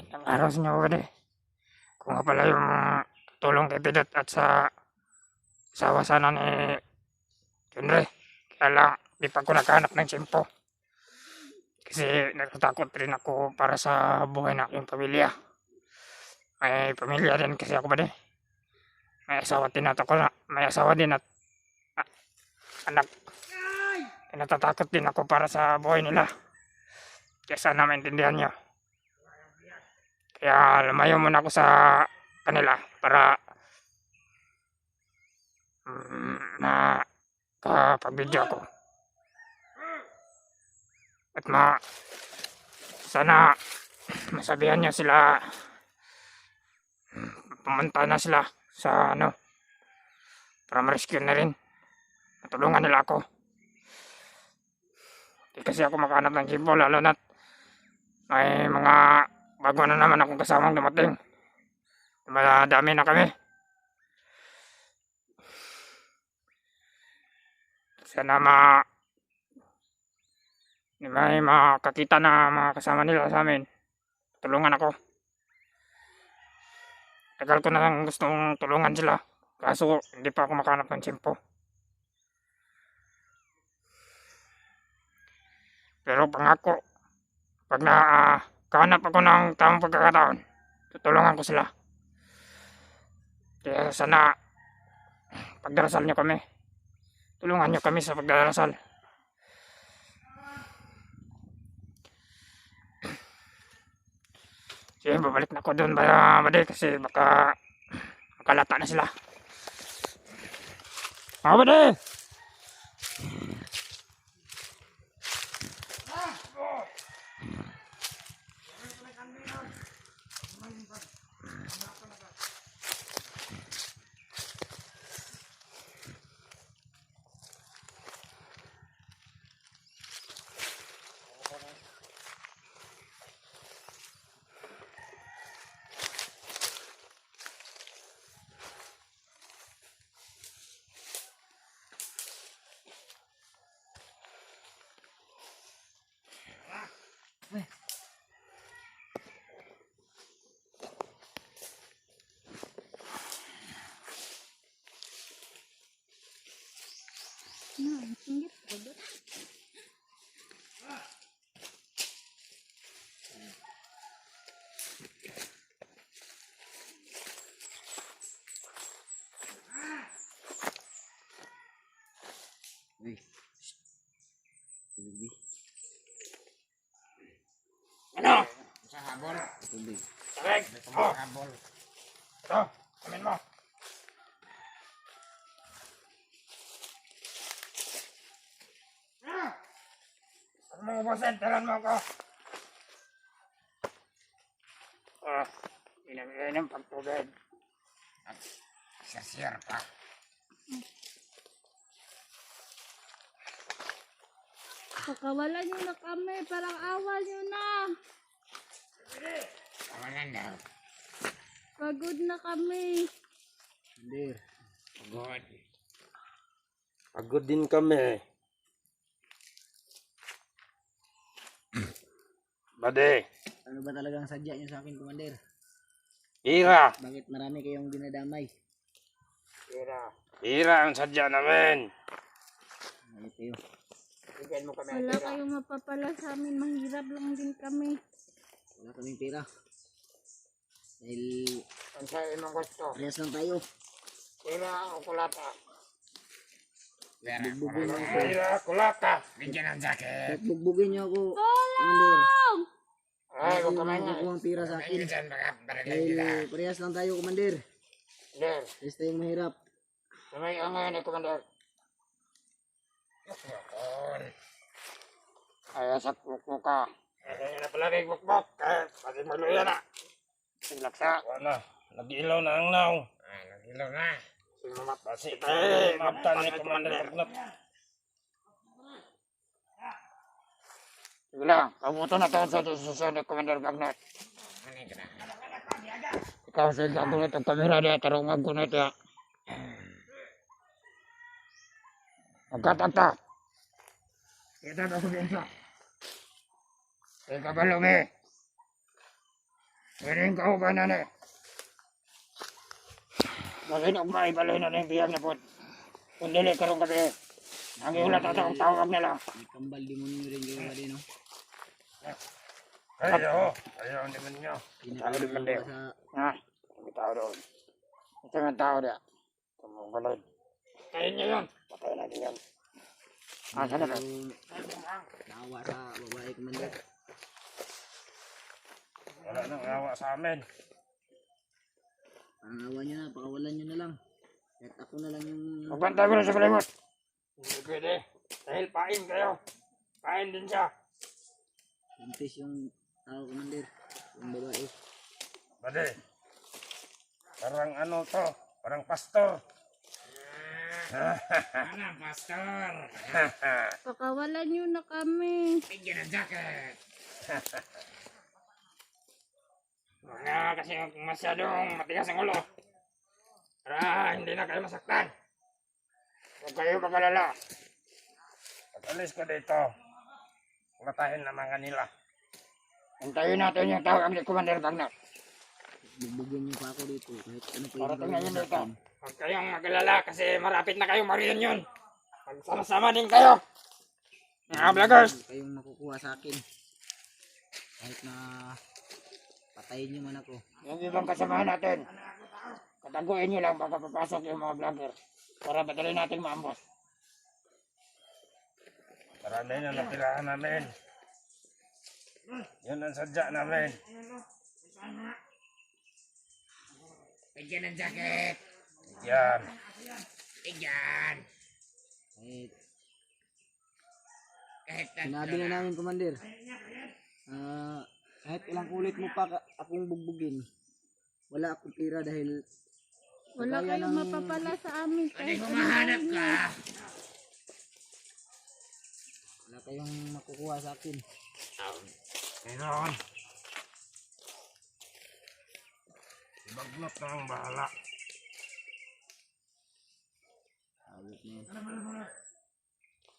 Ang araw sa inyo, kapatid. Kung nga pala yung tulong kay Pidot at sa asawa sana ni Junre. Kaya lang, di pa ako nakahanap ng tiyempo. Kasi natatakot rin ako para sa buhay ng aking pamilya. May pamilya din kasi ako, kapatid. May asawa din at ako na. May asawa din at anak. Natatakot din ako para sa buhay nila. Kaya sana maintindihan nyo. Kaya lumayo muna ako sa kanila para na kapag-video ako. At sana masabihan niyo sila, pumunta na sila sa para ma-rescue na rin. Matulungan nila ako. Di kasi ako makahanap ng tiyempo, lalo na may mga bago na naman akong kasamang dumating. Madami na kami. Sana may makakita na mga kasama nila sa amin. Tulungan ako. Tagal ko na lang gustong tulungan sila. Kaso hindi pa ako makahanap ng tiyempo. Pero pangako, pag nakahanap ako ng tamang pagkakataon, tutulungan ko sila. Kaya sana pagdarasal nyo kami. Tulungan nyo kami sa pagdarasal. Sige, babalik na ako doon bade kasi baka makalata na sila. Mga bade! Singgit ko ba? Uy. Tubig. Ano? Sa habol. Tubig. Tubig. Oh. Habol. Ito, kamin mo. Huwag mo ubusin, tiran mo ako. Inom pagtubig. At sasir pa. Pakawalan nyo na kami, parang awa nyo na. Kawalan daw. Pagod na kami. Hindi. Pagod. Pagod din kami. Bade. Ano ba talagang sadya niyo sa akin, Commander? Ira. Bakit marami kayong dinadamay? Ira ang sadya namin. Ayun kayo. Bigyan mo kami. Wala kayong mapapala sa amin. Mahirap lang din kami. Wala kaming pera. Dahil Ang sa'yo mong gusto. parehas lang tayo. Ira o kulata. Bugbugin niyo ako. Ira, kulata. Bigyan ng jacket. Kahit bugbugin niyo ako, Commander. Ay, Ayaw huwag ka mo man makukuha ang pera sa akin. Dyan, baka Dahil parehas lang tayo, Commander. Commander. Parehas tayong mahirap. Samay ang ngayon ni Commander. Ay, sakbuk mo ka. Ay, na pala rin bukbok. Pati magluya na. Sinlaksa. Wala, nag-ilaw na ang naw. Ay, nag-ilaw na. Kasi tayo, maptan ni Commander Bagnat. Sige lang, kamuto na taon sa susunod ni Commander Bagnat. Ikaw sa gagunit ang kamera niya, tarong magunit niya. Magkatagta. Kita na sa binsa. Ikaw ba lumi? Piling ka ba na ni? Makinog maibaloy na yung biyag na po. Kung dili karong gabi. Ang iulat at akong tawag nila. May kambal demonyo rin kayo ba din, no? Ayaw naman niyo. Talo din man din. Sa Ha? May tao doon. Ito nga tao niya. Tumunggalay. Patayin niyo yun. Patayin natin yan. Sana ba? naawa sa babae, Commander. Wala nang awa sa amin. Ang awa nyo na, pakawalan nyo na lang. Kahit ako na lang yung... Magbantay mo na sa palimot. Hindi pwede. Dahil pain kayo. Pain din siya. Buntis yung tao, Commander. Yung babae. Bade. Parang ano to? Parang pastor. Ano, pastor? Pakawalan nyo na kami. Bigyan ng jacket. Mga kasi masyadong matigas ang ulo. Para hindi na kayo masaktan. Huwag kayo magalala. Pag alis ko dito, matahin naman kanila. Hintayin natin yung tawag ni Commander Bagnak. Bugbugin nyo pa ako dito. Kahit ano pa Para yung tingnan gawin nyo sa dito. akin. Huwag kayong magalala kasi marapit na kayo mariyon. Magsama-sama din kayo. Mga vloggers. Huwag kayong makukuha sa akin. Kahit na patayin nyo man ako. Yung ibang kasamahan natin. Kataguin nyo lang baka papasok yung mga vlogger. Para madali natin maambos. Marami na natirahan namin. Yun ang sadya namin. Bigyan ng jacket. Yan. Bigyan. Kahit Kahit sinabi na namin, Commander. Kahit ilang ulit mo pa akong bugbugin. Wala akong pira dahil Wala kagaya kayong ng- mapapala sa amin. Kahit humahanap ka. Wala kayong makukuha sa akin. Ngayon. Ibagnot na ang bahala. Awit na yun.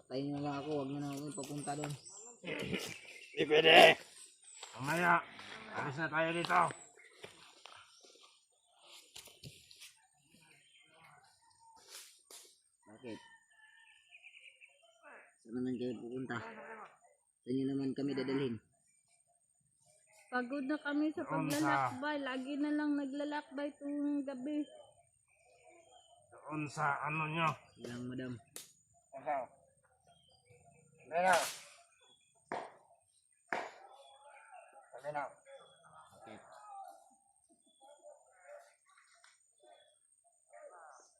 Patayin nyo lang ako. Huwag nyo na ako papunta doon. Hindi pwede. Mamaya, alis na tayo dito. Bakit? Saan naman kayo pupunta? Saan nyo naman kami dadalhin? Pagod na kami sa paglalakbay. Lagi na lang naglalakbay tuwing gabi. Doon sa ano nyo. Ilang madam. Ano? Ano? Ano? Bakit?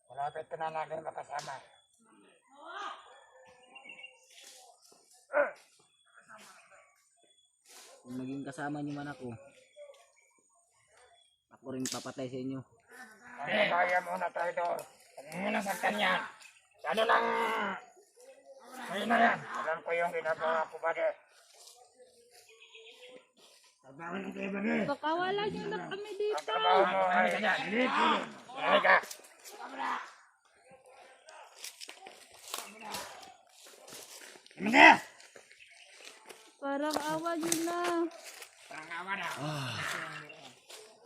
Malapit ka na natin makasama. Kung maging kasama nyo man ako rin papatay sa inyo. Kaya muna tayo doon. Huwag mo na saktan yan. Ano lang... Ngayon na yan. Alam ko yung ginagawa ko ba de. Pagbawan ng kayo ba de? Pakawalan nyo na kami dito. Pagtrabaho mo ay... Hindi ka. Hindi! Parang awa nyo na. Parang awa na.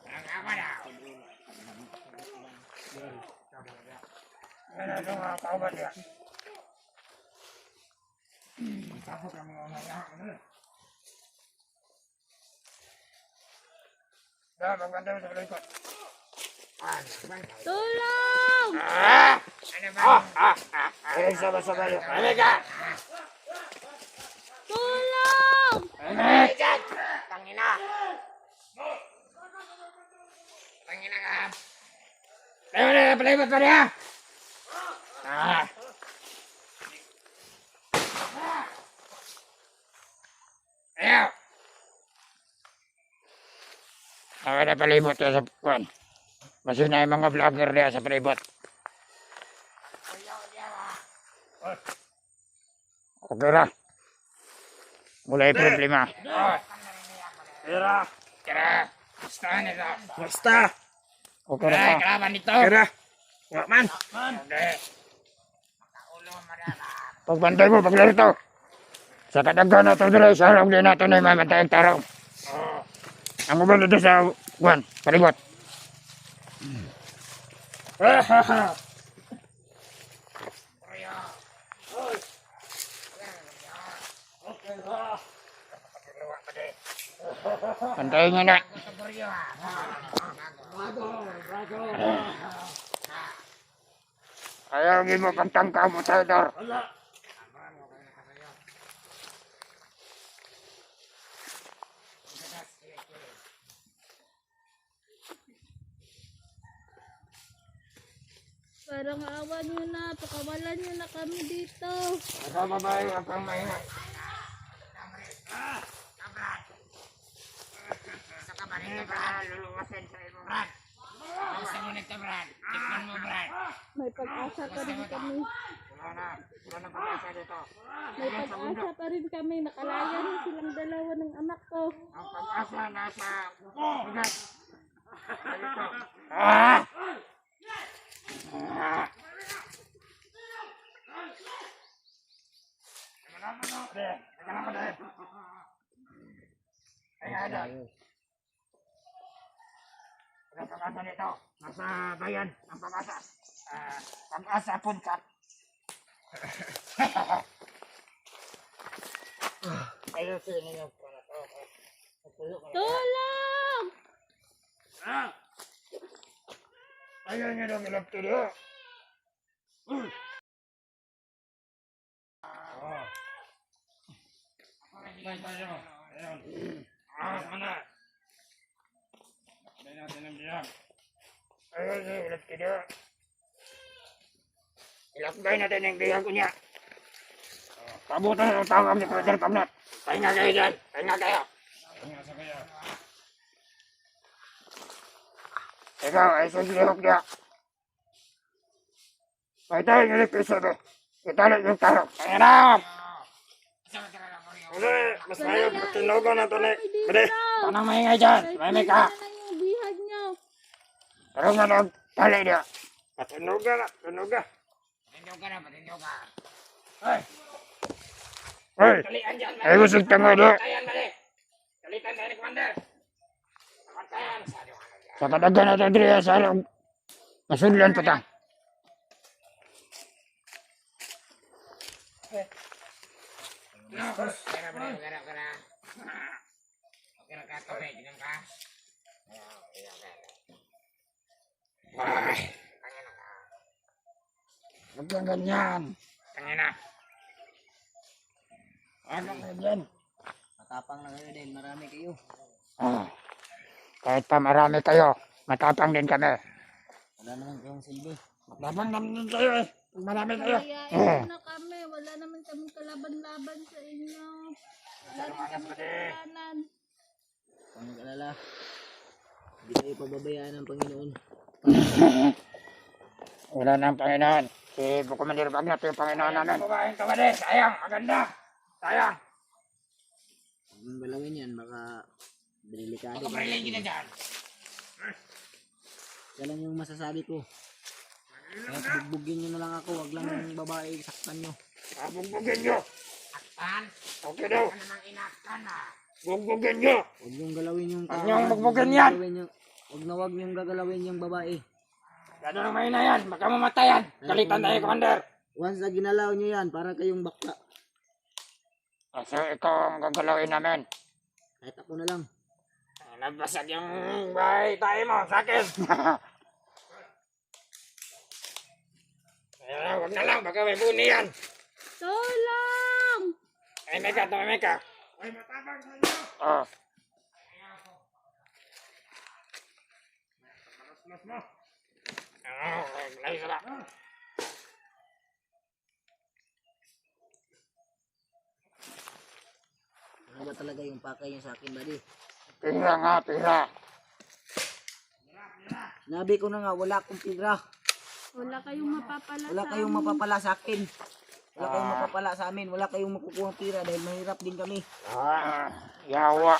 Parang awa na. Ano ito mga kauban niya? Tapos ang mga umayahan. Dah, magbantay mo sa likod. Tulong! Ano ba? Ay, sabay-sabay. Ano ka? Tulong! Ano ka? Tangina. Tangina ka. Tayo na, palibot pa niya. Ayaw. Ako na palibot ka sa kwan. Masin na yung mga vlogger niya sa palibot. Okay na. Wala yung problema. Kira. Kira. Basta nito. Basta. Okay na. Ay, kalaban nito. Kira. Wala man. Okay. Pagbantay mo, paglarito. Sa kadaghan na ito dito, sa harap din natin ay mamantay ang tarong. Ang ubalo doon sa Juan, paligot. Pantayin nyo na. Ayaw mo pagtangka mo, Tidor. Parang awa nyo na, pakawalan nyo na kami dito. Ikaw babae, huwag kang maingay. Luluwasin sa imo, Brad. Basta mo nito, Brad. Tikman mo, Brad. May pag-asa pa rin kami. Wala na pag-asa dito. May pag-asa pa rin kami. Nakalaya na silang dalawa ng anak ko. Ang pag-asa nasa ugat. Dito. Ah! Ah! Ang pag-asa nito, nasa bayan, ang pag-asa. Pag-asa punta. Ayusin ninyo po na to. Tulong! Ayaw nyo daw ilaptilo. Mana? Sabay natin ang bilang. Ayaw nyo ilaptilo. Ilapgay natin ang bilang ko niya. Pabutan ang tawag ni Brother Pamnat. Pahinga kayo dyan. Pahinga kayo. Pahinga sa kayo. Ikaw ay sugilok niya. May tayo nyo piso ba? Italik yung tarok. Pahinga na! Uli, mas mayo. Tinugo na ito ni. Bili. Tanang maingay dyan. Maimik ka. Kaya na yung bihag nyo. Pero nga nang tali niya. Patinuga na. Tinuga. Patinuga na. Patinuga. Ay! Ay! Ay, usog tango do. Talitan tayo ni Commander. Sa kadagan na tayo diri sa along. Masudlan pa ta. Huwag kang ganyan. Tangina. Huwag kang ganyan. Matapang na kayo din, marami kayo. Kahit pa marami kayo, matapang din kami. Wala naman kayong silbi. Matapang naman din kayo eh. Pag marami kayo. Kayain na kami. Wala naman kami kalaban-laban sa inyo. Wala rin kami kasalanan. Huwag mag-alala. Hindi kayo pababayaan ng Panginoon. Wala nang Panginoon. Si Bukumandir Bagnat yung Panginoon namin. Babaeng kamali. Sayang. Maganda. Sayang. Huwag mong galawin yan, baka delikado. Baka marilin kita dyan. Yan lang yung masasabi ko. Kaya bugbugin nyo na lang ako, wag lang yung babae saktan nyo. Bugbugin nyo. Saktan? Okay daw. Ano namang inaktan ah. Bugbugin nyo. Huwag yung galawin yung Huwag niyong bugbugin yan. Huwag yung gagalawin yung babae. Gano'n nang mahina yan. Baka mamatayan. Kalitan tayo, Commander. Once na ginalaw nyo yan, para kayong bakla. So, ito ang gagalawin namin. Kahit ako na lang. Nagbasag yung bahay tayo mo sa akin. Huwag na lang. Baka may buni yan. Tulong! Ay, meka. Ay, matabang sa inyo. Oo. Mas mo. Layo ka ba? Ano ba talaga yung pakay nyo sa akin, buddy? Pira nga, pira. Sinabi ko na nga, wala akong pira. Wala kayong mapapala Wala sa kayong amin. mapapala sa akin. Wala kayong mapapala sa amin. Wala kayong makukuha ng pira dahil mahirap din kami. Yawa.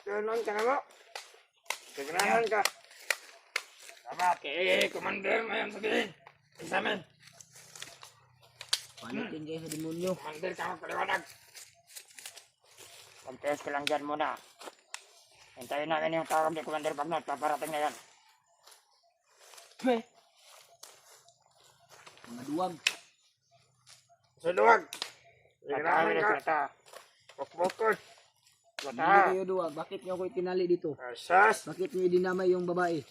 Tulong ka na mo. Sigurahan ka. Dapat, Commander, mayroon sabihin. Isa men. Panitin kayo sa demonyo. Commander ka magpaliwanag. Mag-test ka lang dyan muna. Hintayin namin yung tawag ni Commander Bagnot. Paparating na yan. Mga duwag. Sa luwag. Patahan Hiramin na ka. kita. Bukbukod. Hindi Bata. kayo duwag. Bakit niyo ako itinali dito? Asas. Bakit niyo dinamay yung babae?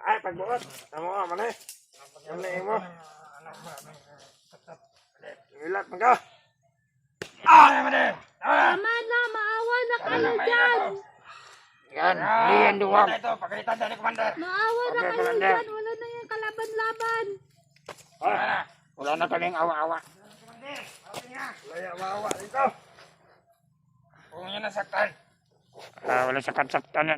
Ay, pagbuot. Tama ka, mali. Mali mo. Ilat mo ka. Ah! Mali! Tama na, maawa na kayo dyan. Yan, hindi yan duwag. Ito, pagalitan tayo ni Commander. Maawa na Okay, kayo Commander. dyan. Wala na yung kalaban-laban. Wala na kaming awa-awa. Laya mawa dito. Huwag niyo nasaktan. Wala saktan-saktan yan.